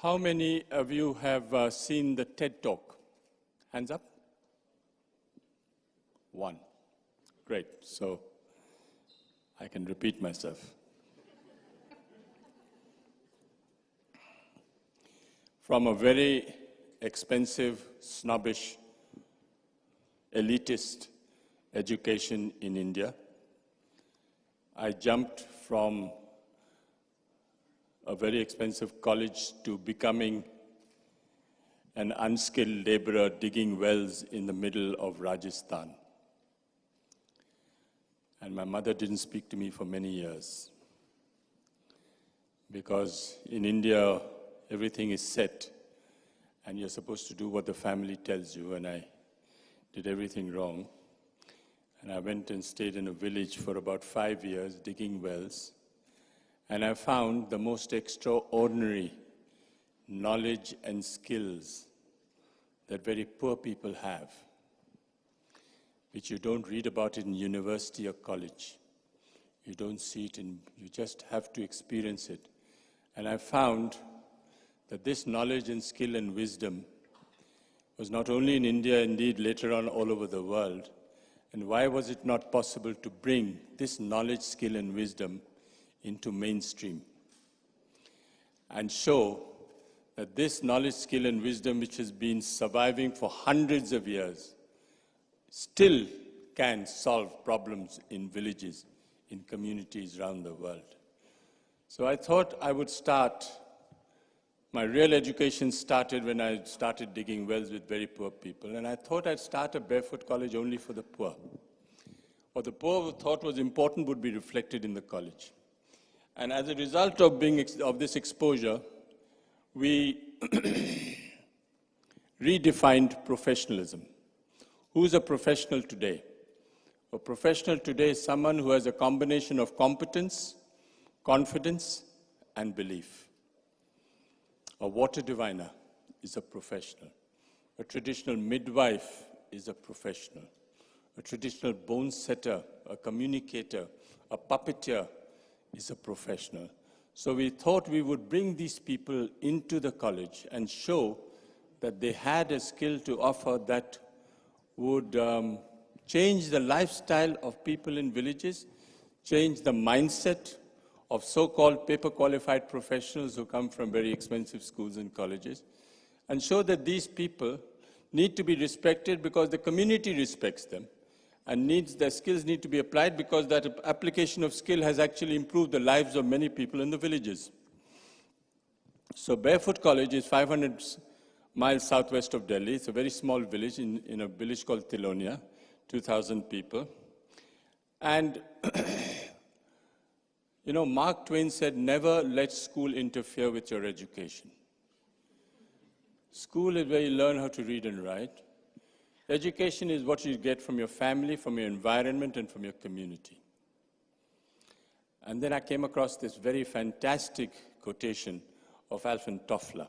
How many of you have seen the TED Talk? Hands up. One. Great. So I can repeat myself. From a very expensive, snobbish, elitist education in India, I jumped from a very expensive college to becoming an unskilled laborer digging wells in the middle of Rajasthan. And my mother didn't speak to me for many years, because in India, everything is set, and you're supposed to do what the family tells you, and I did everything wrong. And I went and stayed in a village for about 5 years, digging wells, and I found the most extraordinary knowledge and skills that very poor people have, which you don't read about it in university or college. You don't see it you just have to experience it. And I found that this knowledge and skill and wisdom was not only in India, indeed later on all over the world. And why was it not possible to bring this knowledge, skill and wisdom into mainstream and show that this knowledge, skill and wisdom, which has been surviving for hundreds of years, still can solve problems in villages, in communities around the world. So I thought I would start. My real education started when I started digging wells with very poor people, and I thought I'd start a Barefoot College only for the poor. What the poor thought was important would be reflected in the college. And as a result of this exposure, we redefined professionalism. Who is a professional today? A professional today is someone who has a combination of competence, confidence, and belief. A water diviner is a professional. A traditional midwife is a professional. A traditional bone setter, a communicator, a puppeteer is a professional. So we thought we would bring these people into the college and show that they had a skill to offer that would change the lifestyle of people in villages, change the mindset of so-called paper-qualified professionals who come from very expensive schools and colleges, and show that these people need to be respected because the community respects them, and their skills need to be applied because that application of skill has actually improved the lives of many people in the villages. So Barefoot College is 500 miles southwest of Delhi. It's a very small village in a village called Tilonia, 2,000 people. And you know, Mark Twain said, never let school interfere with your education. School is where you learn how to read and write. Education is what you get from your family, from your environment, and from your community. And then I came across this very fantastic quotation of Alfred Toffler.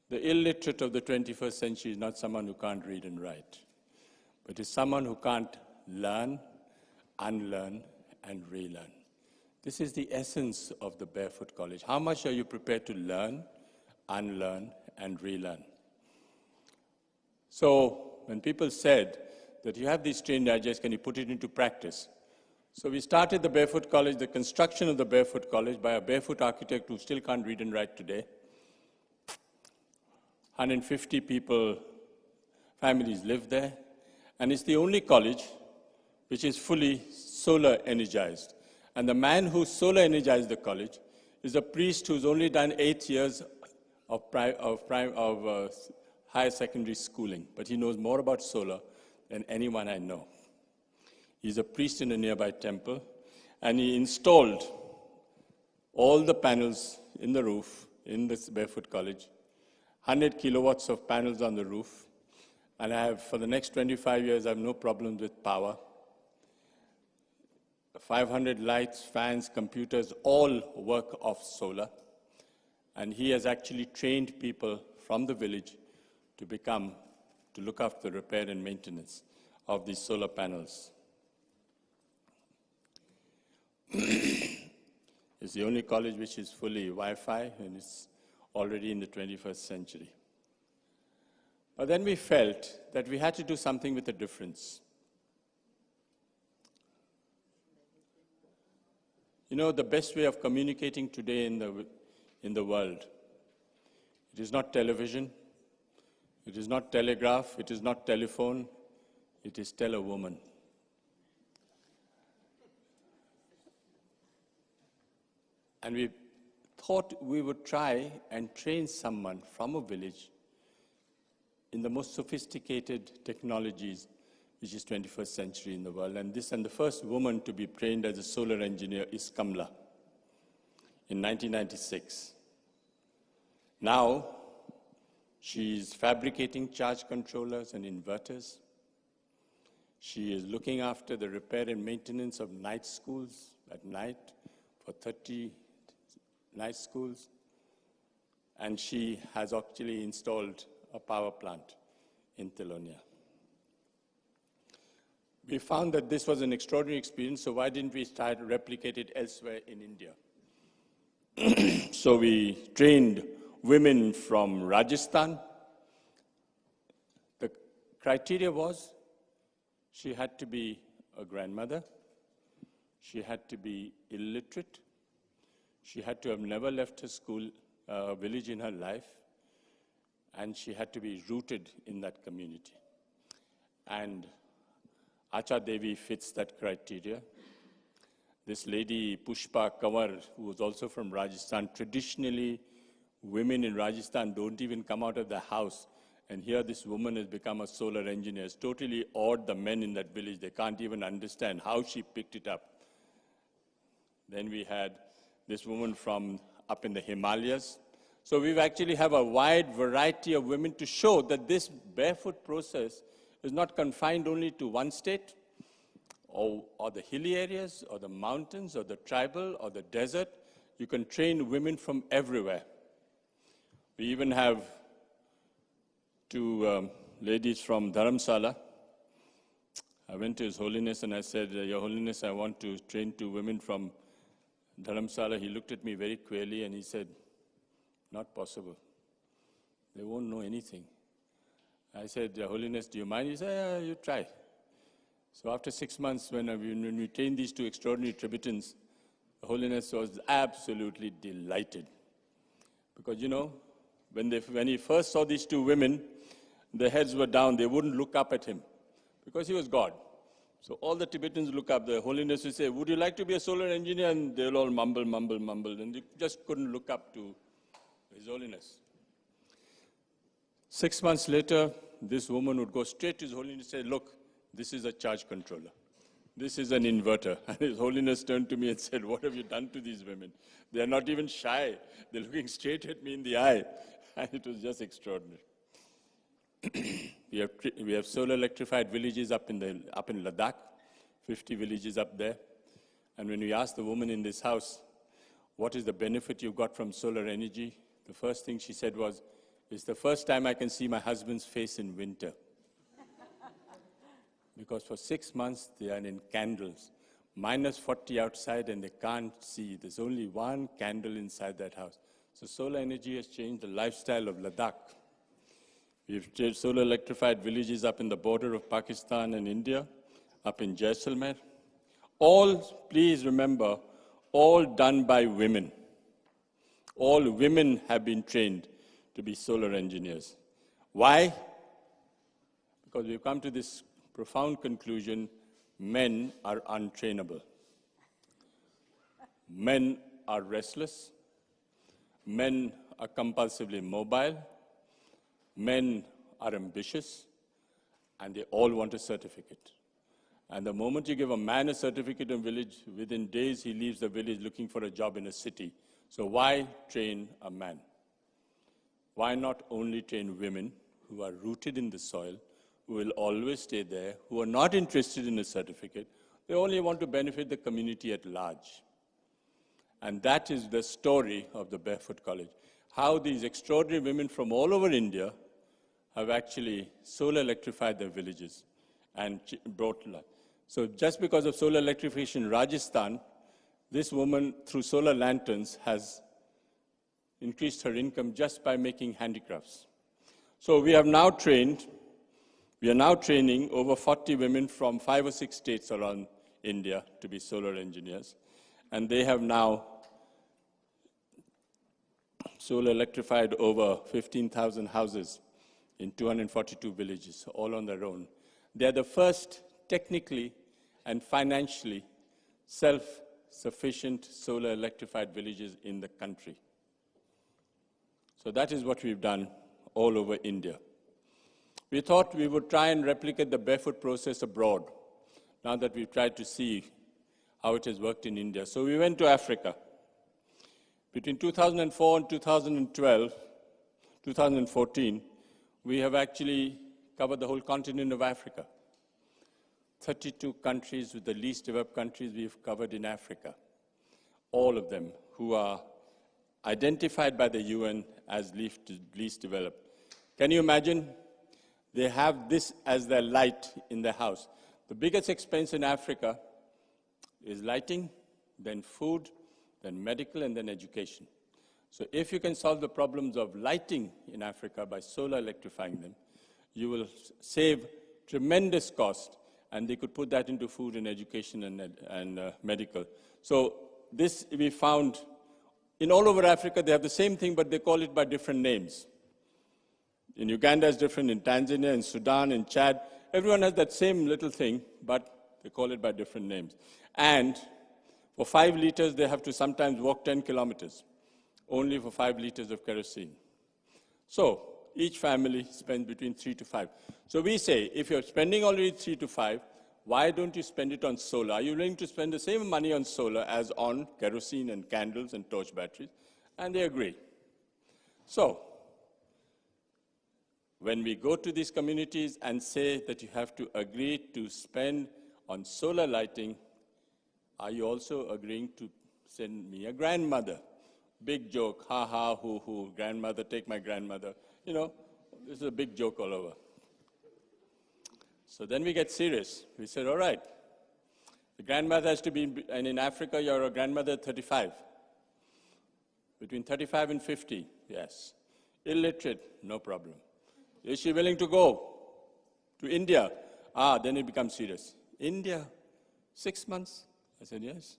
The illiterate of the 21st century is not someone who can't read and write, but is someone who can't learn, unlearn, and relearn. This is the essence of the Barefoot College. How much are you prepared to learn, unlearn, and relearn? So when people said that you have these strange ideas, can you put it into practice? So we started the Barefoot College, the construction of the Barefoot College by a barefoot architect who still can't read and write today. 150 people, families live there, and it's the only college which is fully solar energized. And the man who solar energized the college is a priest who's only done 8 years of higher secondary schooling, but he knows more about solar than anyone I know. He's a priest in a nearby temple, and he installed all the panels in the roof in this Barefoot College, 100 kilowatts of panels on the roof, and I have, for the next 25 years, I have no problems with power. 500 lights, fans, computers, all work off solar. And he has actually trained people from the village to look after the repair and maintenance of these solar panels. It's the only college which is fully Wi-Fi, and it's already in the 21st century. But then we felt that we had to do something with a difference. You know, the best way of communicating today in the world, it is not television, it is not telegraph, it is not telephone, it is tell a woman. And we thought we would try and train someone from a village in the most sophisticated technologies, which is 21st century in the world. And the first woman to be trained as a solar engineer is Kamla in 1996. Now, she's fabricating charge controllers and inverters. She is looking after the repair and maintenance of night schools at night for 30 night schools. And she has actually installed a power plant in Telonia. We found that this was an extraordinary experience, so why didn't we try to replicate it elsewhere in India? So we trained women from Rajasthan. The criteria was she had to be a grandmother, she had to be illiterate, she had to have never left her school, village in her life, and she had to be rooted in that community. And Acha Devi fits that criteria. This lady, Pushpa Kanwar, who was also from Rajasthan, traditionally, women in Rajasthan don't even come out of the house. And here this woman has become a solar engineer. It's totally awed the men in that village. They can't even understand how she picked it up. Then we had this woman from up in the Himalayas. So we actually have a wide variety of women to show that this barefoot process is not confined only to one state, or the hilly areas, or the mountains, or the tribal, or the desert. You can train women from everywhere. We even have two ladies from Dharamsala. I went to His Holiness and I said, Your Holiness, I want to train two women from Dharamsala. He looked at me very queerly and he said, not possible. They won't know anything. I said, Your Holiness, do you mind? He said, yeah, you try. So after 6 months, when we trained these two extraordinary Tibetans, the Holiness was absolutely delighted. Because, you know, when he first saw these two women, their heads were down. They wouldn't look up at him because he was God. So all the Tibetans look up. The Holiness would say, would you like to be a solar engineer? And they'll all mumble, mumble, mumble. And they just couldn't look up to His Holiness. 6 months later, this woman would go straight to His Holiness and say, look, this is a charge controller. This is an inverter. And His Holiness turned to me and said, what have you done to these women? They're not even shy. They're looking straight at me in the eye. And it was just extraordinary. We have solar electrified villages up in Ladakh, 50 villages up there. And when we asked the woman in this house, what is the benefit you got from solar energy? The first thing she said was, it's the first time I can see my husband's face in winter. Because for 6 months, they are in candles. Minus 40 outside and they can't see. There's only one candle inside that house. So solar energy has changed the lifestyle of Ladakh. We've solar electrified villages up in the border of Pakistan and India, up in Jaisalmer. All, please remember, all done by women. All women have been trained to be solar engineers. Why? Because we've come to this profound conclusion, men are untrainable. Men are restless. Men are compulsively mobile. Men are ambitious. And they all want a certificate. And the moment you give a man a certificate in a village, within days he leaves the village looking for a job in a city. So why train a man? Why not only train women who are rooted in the soil, who will always stay there, who are not interested in a certificate, they only want to benefit the community at large. And that is the story of the Barefoot College. How these extraordinary women from all over India have actually solar electrified their villages and brought life. So just because of solar electrification in Rajasthan, This woman, through solar lanterns, has increased her income just by making handicrafts. So we are now training over 40 women from 5 or 6 states around India to be solar engineers. And they have now solar electrified over 15,000 houses in 242 villages, all on their own. They are the first technically and financially self-sufficient solar electrified villages in the country. So that is what we've done all over India. We thought we would try and replicate the barefoot process abroad, now that we've tried to see how it has worked in India. So we went to Africa. Between 2004 and 2014, we have actually covered the whole continent of Africa. 32 countries, with the least developed countries we've covered in Africa. All of them who are identified by the UN as least developed. Can you imagine? They have this as their light in their house. The biggest expense in Africa is lighting, then food, then medical, and then education. So if you can solve the problems of lighting in Africa by solar electrifying them, you will save tremendous cost, and they could put that into food and education and medical. So this we found in all over Africa. They have the same thing, but they call it by different names. In Uganda it's different, in Tanzania, in Sudan, in Chad. Everyone has that same little thing, but they call it by different names. And for 5 liters, they have to sometimes walk 10 kilometers, only for 5 liters of kerosene. So each family spends between 3 to 5. So we say, if you're spending already 3 to 5, why don't you spend it on solar? Are you willing to spend the same money on solar as on kerosene and candles and torch batteries? And they agree. So when we go to these communities and say that you have to agree to spend on solar lighting, are you also agreeing to send me a grandmother? Big joke, ha ha, hoo hoo, grandmother, take my grandmother. You know, this is a big joke all over. So then we get serious. We said, all right, the grandmother has to be, and in Africa you're a grandmother at 35. Between 35 and 50, yes. Illiterate, no problem. Is she willing to go to India? Then it becomes serious. India, 6 months? I said, yes,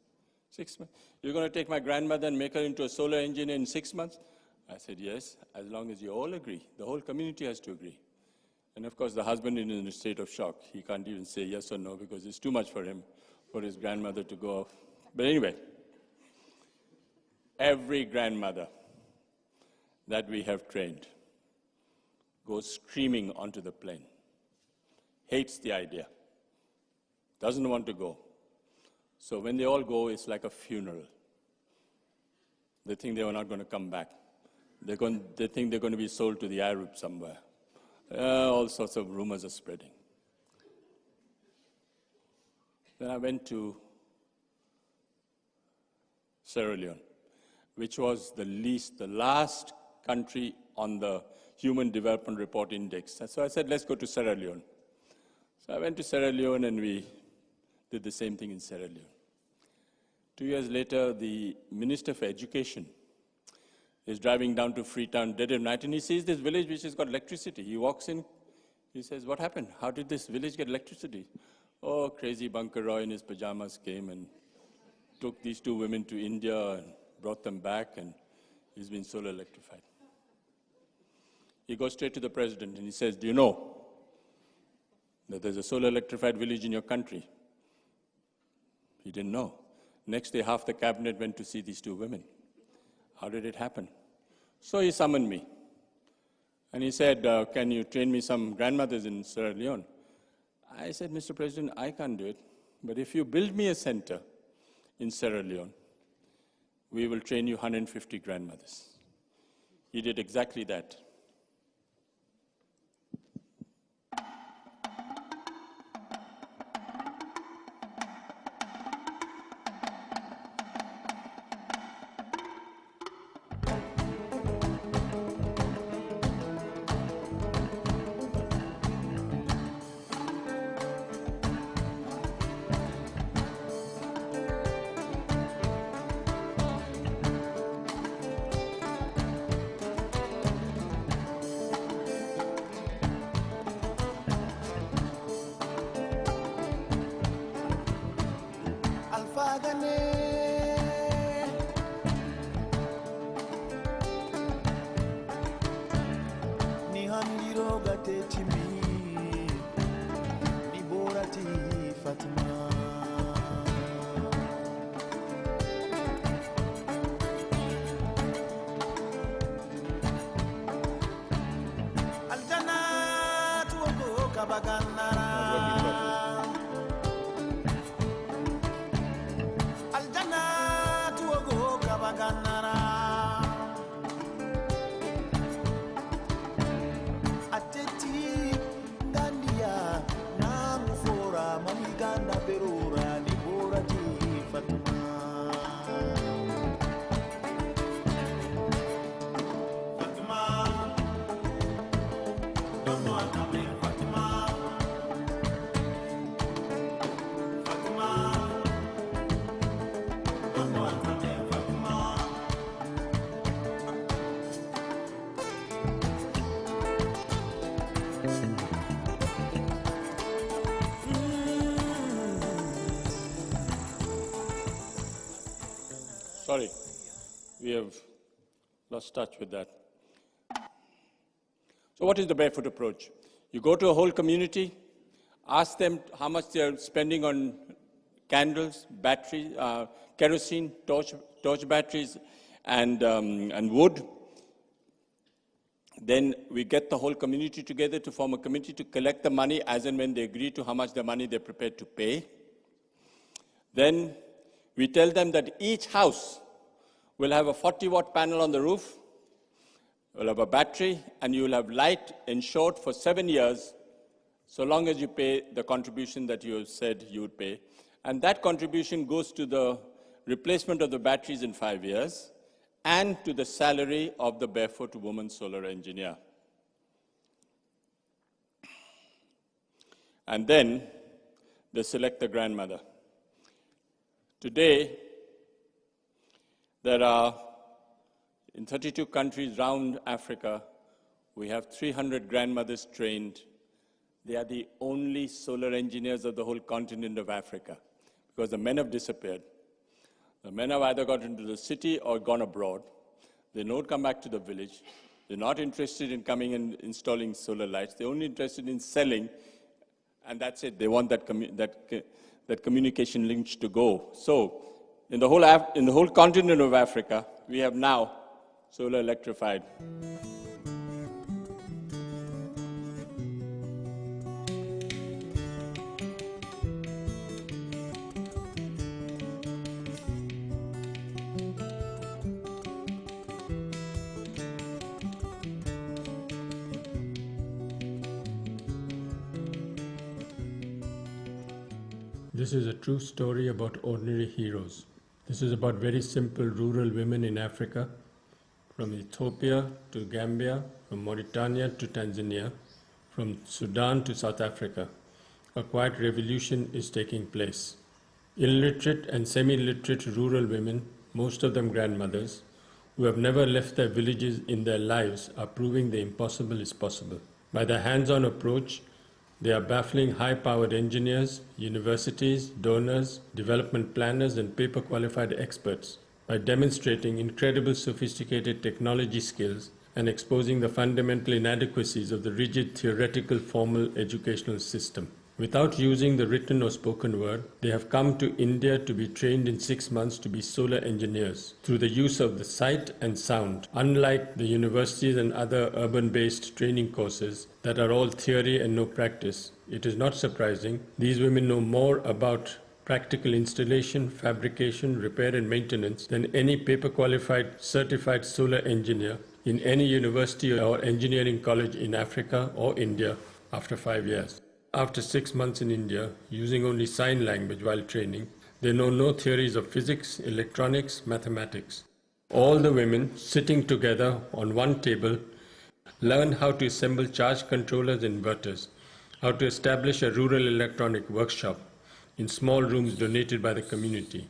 6 months. You're going to take my grandmother and make her into a solar engineer in 6 months? I said, yes, as long as you all agree. The whole community has to agree. And of course, the husband is in a state of shock. He can't even say yes or no because it's too much for him, for his grandmother to go off. But anyway, every grandmother that we have trained goes screaming onto the plane, hates the idea, doesn't want to go. So when they all go, it's like a funeral. They think they are not going to come back. They think they're going to be sold to the Arabs somewhere. All sorts of rumors are spreading. Then I went to Sierra Leone, which was the last country on the Human Development Report Index. So I said, let's go to Sierra Leone. So I went to Sierra Leone and we did the same thing in Sierra Leone. 2 years later, the Minister for Education is driving down to Freetown dead of night and he sees this village which has got electricity. He walks in, he says, what happened? How did this village get electricity? Oh, crazy Bunker Roy in his pajamas came and took these 2 women to India and brought them back, and he's been solar electrified. He goes straight to the president and he says, do you know that there's a solar electrified village in your country? He didn't know. Next day, half the cabinet went to see these 2 women. How did it happen? So he summoned me. And he said, can you train me some grandmothers in Sierra Leone? I said, Mr. President, I can't do it. But if you build me a center in Sierra Leone, we will train you 150 grandmothers. He did exactly that. Sorry, we have lost touch with that. So what is the barefoot approach? You go to a whole community, ask them how much they are spending on candles, batteries, kerosene, torch batteries, and wood. Then we get the whole community together to form a committee to collect the money as and when they agree to how much the money they're prepared to pay. Then we tell them that each house will have a 40-watt panel on the roof, will have a battery, and you will have light ensured for 7 years, so long as you pay the contribution that you said you would pay. And that contribution goes to the replacement of the batteries in 5 years and to the salary of the barefoot woman solar engineer. And then they select the grandmother. Today, there are, in 32 countries around Africa, we have 300 grandmothers trained. They are the only solar engineers of the whole continent of Africa, because the men have disappeared. The men have either got into the city or gone abroad. They don't come back to the village. They're not interested in coming and installing solar lights. They're only interested in selling, and that's it. They want that communication link to go. So, in the whole continent of Africa, we have now solar electrified. This is a true story about ordinary heroes. This is about very simple rural women in Africa, from Ethiopia to Gambia, from Mauritania to Tanzania, from Sudan to South Africa. A quiet revolution is taking place. Illiterate and semi-literate rural women, most of them grandmothers, who have never left their villages in their lives, are proving the impossible is possible. By their hands-on approach, they are baffling high-powered engineers, universities, donors, development planners, and paper-qualified experts by demonstrating incredible sophisticated technology skills and exposing the fundamental inadequacies of the rigid theoretical formal educational system. Without using the written or spoken word, they have come to India to be trained in 6 months to be solar engineers through the use of the sight and sound. Unlike the universities and other urban-based training courses that are all theory and no practice, it is not surprising these women know more about practical installation, fabrication, repair and maintenance than any paper-qualified certified solar engineer in any university or engineering college in Africa or India after 5 years. After 6 months in India, using only sign language while training, they know no theories of physics, electronics, mathematics. All the women sitting together on one table learn how to assemble charge controllers and inverters, how to establish a rural electronic workshop in small rooms donated by the community,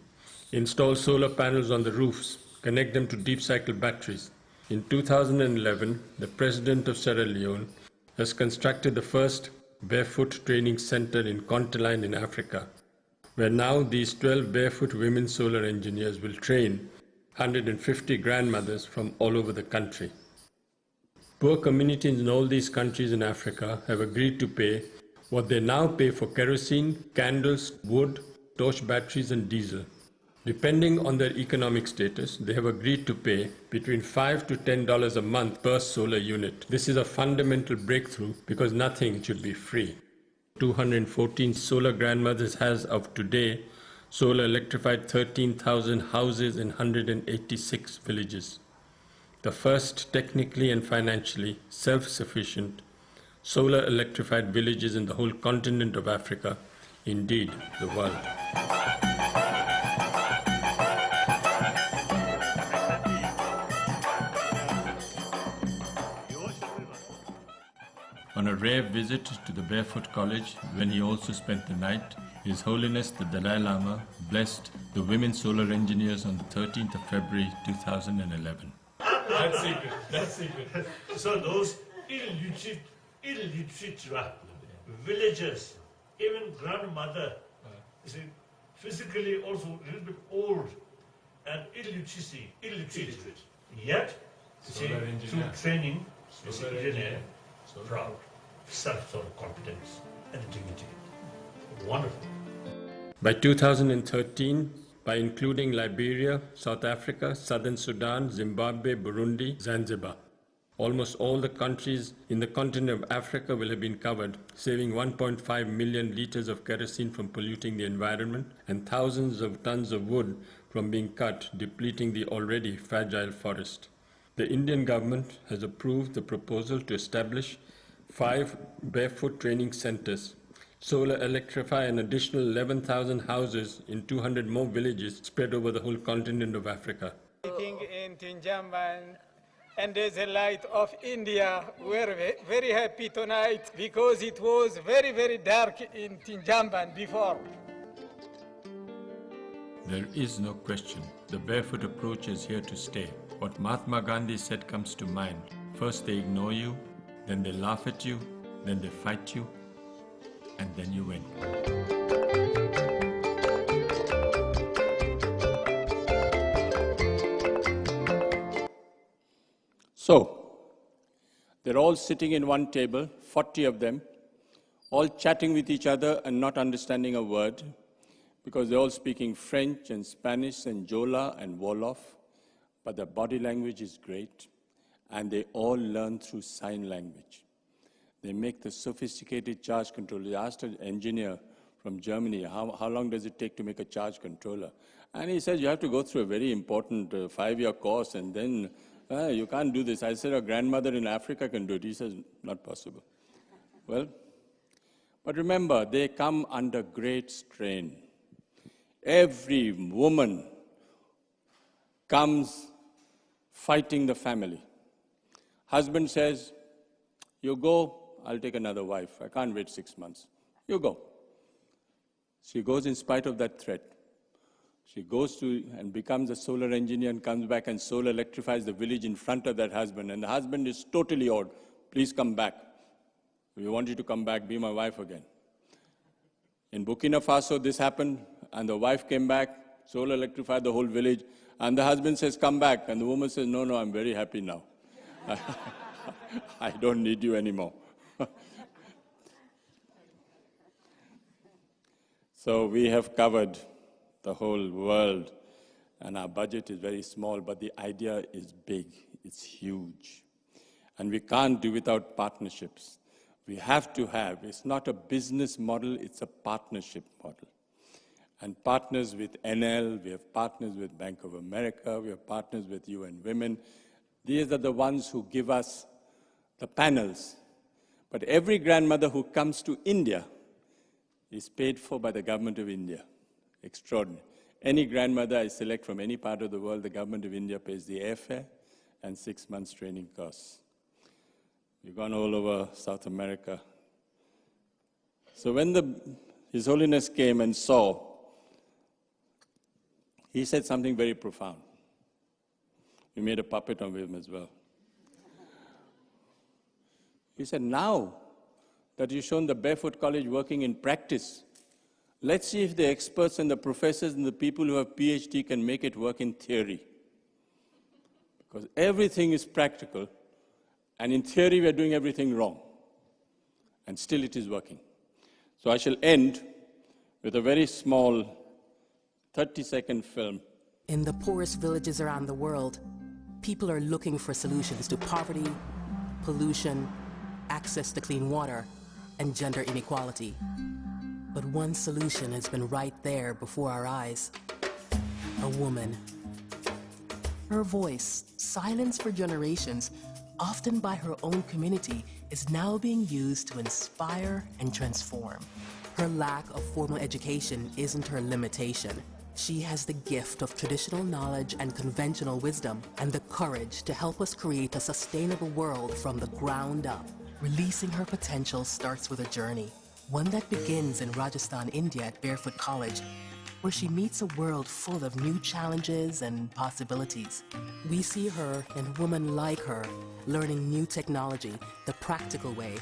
install solar panels on the roofs, connect them to deep cycle batteries. In 2011, the President of Sierra Leone has constructed the first Barefoot Training Center in Contaline in Africa, where now these 12 barefoot women solar engineers will train 150 grandmothers from all over the country. Poor communities in all these countries in Africa have agreed to pay what they now pay for kerosene, candles, wood, torch batteries and diesel. Depending on their economic status, they have agreed to pay between $5 to $10 a month per solar unit. This is a fundamental breakthrough because nothing should be free. 214 solar grandmothers as of today Solar electrified 13,000 houses in 186 villages. The first technically and financially self-sufficient solar electrified villages in the whole continent of Africa, indeed the world. On a rare visit to the Barefoot College, when he also spent the night, His Holiness the Dalai Lama blessed the women solar engineers on the 13th of February 2011. That's secret. That's secret. So those illiterate villagers, even grandmother, you see, physically also a little bit old and illiterate. Yet, you see, through training, you see, engineer, proud, self-confidence and dignity. Wonderful. By 2013, by including Liberia, South Africa, Southern Sudan, Zimbabwe, Burundi, Zanzibar, almost all the countries in the continent of Africa will have been covered, saving 1.5 million liters of kerosene from polluting the environment and thousands of tons of wood from being cut, depleting the already fragile forest. The Indian government has approved the proposal to establish 5 barefoot training centers, solar electrify an additional 11,000 houses in 200 more villages spread over the whole continent of Africa. Sitting in Tinjamban under the light of India, we're very happy tonight because it was very, very dark in Tinjamban before. There is no question. The barefoot approach is here to stay. What Mahatma Gandhi said comes to mind. First they ignore you, then they laugh at you, then they fight you, and then you win. So, they're all sitting in one table, 40 of them, all chatting with each other and not understanding a word, because they're all speaking French and Spanish and Jola and Wolof, but their body language is great, and they all learn through sign language. They make the sophisticated charge controller. They asked an engineer from Germany, how long does it take to make a charge controller? And he says, you have to go through a very important 5-year course, and then you can't do this. I said, a grandmother in Africa can do it. He says, not possible. Well, but remember, they come under great strain. Every woman comes fighting the family. Husband says, you go, I'll take another wife. I can't wait 6 months. You go. She goes in spite of that threat. She goes to and becomes a solar engineer and comes back and solar electrifies the village in front of that husband. And the husband is totally awed. Please come back. We want you to come back, be my wife again. In Burkina Faso, this happened, and the wife came back, solar electrified the whole village, and the husband says, come back. And the woman says, no, no, I'm very happy now. I don't need you anymore. So we have covered the whole world, and our budget is very small, but the idea is big, it's huge. And we can't do without partnerships. We have to have, it's not a business model, it's a partnership model. And partners with NL, we have partners with Bank of America, we have partners with UN Women. These are the ones who give us the panels. But every grandmother who comes to India is paid for by the government of India. Extraordinary. Any grandmother I select from any part of the world, the government of India pays the airfare and 6 months training costs. We've gone all over South America. So when His Holiness came and saw, he said something very profound. We made a puppet of him as well. He said, now that you've shown the Barefoot College working in practice, let's see if the experts and the professors and the people who have PhD can make it work in theory. Because everything is practical, and in theory we are doing everything wrong. And still it is working. So I shall end with a very small 30-second film. In the poorest villages around the world, people are looking for solutions to poverty, pollution, access to clean water, and gender inequality. But one solution has been right there before our eyes. A woman. Her voice, silenced for generations, often by her own community, is now being used to inspire and transform. Her lack of formal education isn't her limitation. She has the gift of traditional knowledge and conventional wisdom, and the courage to help us create a sustainable world from the ground up. Releasing her potential starts with a journey, one that begins in Rajasthan, India at Barefoot College, where she meets a world full of new challenges and possibilities. We see her and women like her learning new technology the practical way,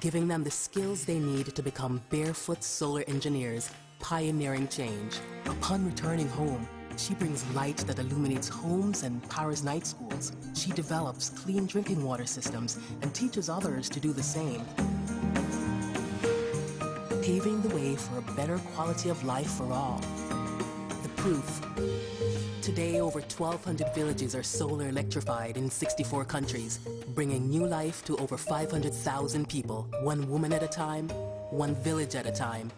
giving them the skills they need to become barefoot solar engineers, pioneering change. Upon returning home, she brings light that illuminates homes and powers night schools. She develops clean drinking water systems and teaches others to do the same, paving the way for a better quality of life for all. The proof. Today, over 1,200 villages are solar electrified in 64 countries, bringing new life to over 500,000 people, one woman at a time, one village at a time,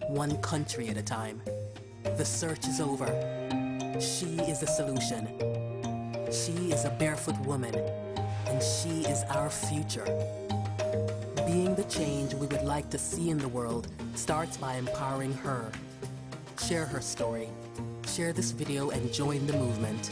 one country at a time. The search is over. She is the solution. She is a barefoot woman, and she is our future. Being the change we would like to see in the world starts by empowering her. Share her story. Share this video and join the movement.